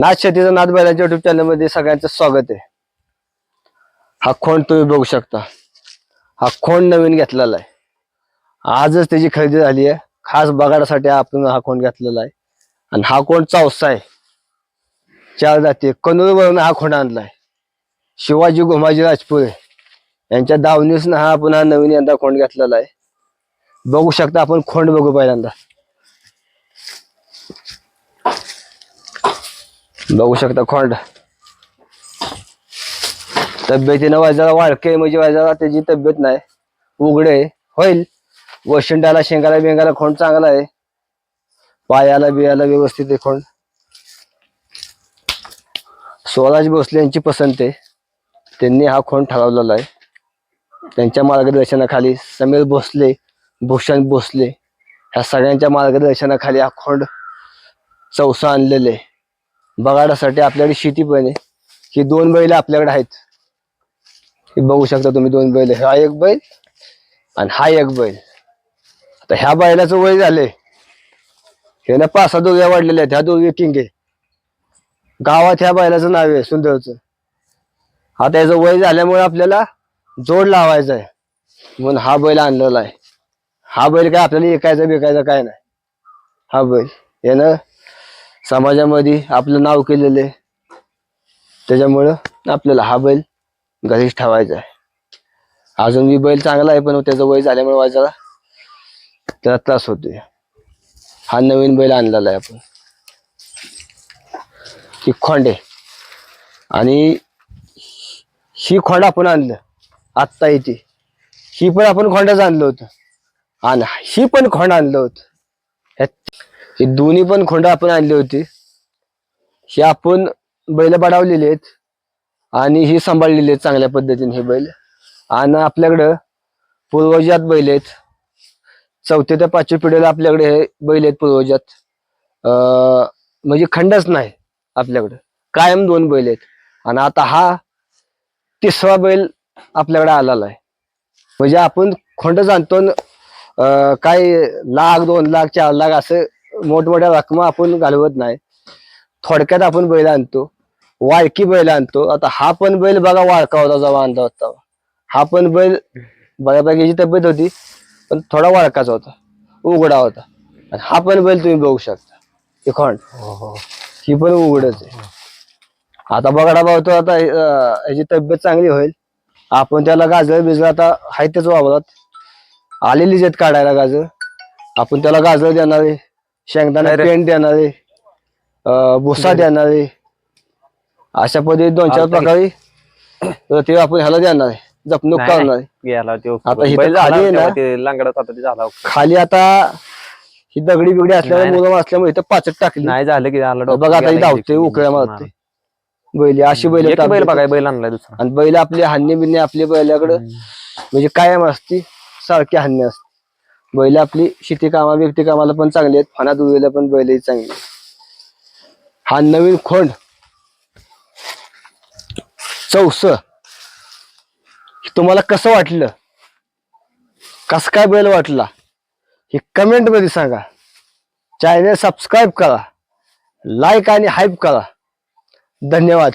नाद शेतीचा नाद बैलांच्या युट्यूब चॅनल मध्ये सगळ्यांचं स्वागत आहे। हा खोंड तुम्ही बघू शकता, हा खोंड नवीन घेतलेला आहे, आजच त्याची खरेदी झाली आहे। खास बघण्यासाठी आपण हा खोंड घेतलेला आहे आणि हा खोंड चौसा आहे, 4 जाती कन्नूरवरून हा खोंड आणलाय। शिवाजी घुमाजी राजपुरे यांच्या दावणीसनं हा पुन्हा नवीन यंदा खोंड घेतलेला आहे। बघू शकता आपण खोंड बघू पहिल्यांदा, बघू शकता खोंड तब्येतीनं वाजरा वाळके म्हणजे वाजरा त्याची तब्येत नाही, उघडे होईल। वशिंडाला शेंगाला बेंगाला खोंड चांगला आहे, पायाला बियाला व्यवस्थित आहे खोंड। स्वराज भोसले यांची पसंत आहे, त्यांनी हा खोंड ठरवलेला आहे। त्यांच्या मार्गदर्शनाखाली समीर भोसले, भूषण भोसले ह्या सगळ्यांच्या मार्गदर्शनाखाली हा खोंड चौसा आणलेले बघाडासाठी। आपल्याकडे शेती पण आहे, ही 2 बैल आपल्याकडे आहेत, हे बघू शकता तुम्ही 2 बैल, हा एक बैल आणि हा एक बैल। आता ह्या बैलाचं वय झाले, हे ना 5-6 दोघ्या वाढलेल्या आहेत, ह्या दोघी किंग आहे। गावात ह्या बैलाचं नाव आहे सुंदरचं। आता याचं वय झाल्यामुळे आपल्याला जोड लावायचा आहे म्हणून हा बैल आणलेला आहे। हा बैल काय आपल्याला ऐकायचा बिकायचा काय नाही, हा बैल यानं समाजामध्ये आपलं नाव केलेलं आहे, त्याच्यामुळं आपल्याला हा बैल घरीच ठेवायचा आहे। अजून मी बैल चांगला आहे, पण त्याचं वय झाल्यामुळे वाजायला त्याला त्रास होतोय। हा नवीन बैल आणलेला आहे आपण, ही खोंड आहे आणि ही खोंड आपण आणलं आत्ता इथे, ही पण आपण खोंडच आणलं होतं आणि ही पण खोंड आणलं होतं। ही दोन्ही पण खोंड आपण आणली होती, ही आपण बैल बडावलेली आहेत आणि ही सांभाळलेली आहेत चांगल्या पद्धतीने हे बैल। आणि आपल्याकडं पूर्वजात बैल आहेत, 4थ्या ते 5व्या पिढीला आपल्याकडे हे बैल आहेत पूर्वजात। म्हणजे खंडच नाही आपल्याकडं, कायम 2 बैल आहेत आणि आता हा 3रा बैल आपल्याकडे आलेला आहे। म्हणजे आपण खोंड जाणतो, काय 1,00,000 2,00,000 4,00,000 असं मोठमोठ्या रकमा आपण घालवत नाही, थोडक्यात आपण बैल आणतो, वाळकी बैल आणतो। आता हा पण बैल बघा वाळका होता जेव्हा आणला होता, हा पण बैल बऱ्यापैकी तब्येत होती पण थोडा वाळकाचा होता, उघडा होता। आणि हा पण बैल तुम्ही बघू शकता, हे खोंड ही पण उघडच आहे। आता बघा भाऊ तो आता ह्याची तब्येत चांगली होईल, आपण त्याला गाजर बिजर आता आहे त्याच वावरात आलेलीच आहेत काढायला गाजर, आपण त्याला गाजर देणार आहे, शेंगदाणा पेंड देणार आहे, भुसा देणार आहे, अशा पद्धतीने 2-4 प्रकारे ते आपण ह्याला देणार आहे, जपणूक करणार आहे। आता इथं खाली आहे ना, खाली आता ही दगडी बिगडी असल्यामुळे मुलं असल्यामुळे इथं पाचट टाकली नाही झालं की बघा आता धावते उकळ्या मारते बैल, अशी बैल बघा बैल आणलाय दुसरा। आणि बैल आपली हान्य बिन्य आपल्या बैलाकडे म्हणजे कायम असती, सारखी हान्य असते। बैल आपली शेती कामा व्यक्ती कामाला पण चांगली आहेत, फणा दुवेला पण बैल चांगली। हा नवीन खोंड चौसा तुम्हाला कसं वाटलं, कसं काय बैल वाटला हे कमेंट मध्ये सांगा। चॅनल सबस्क्राईब करा, लाईक आणि हाईप करा। धन्यवाद।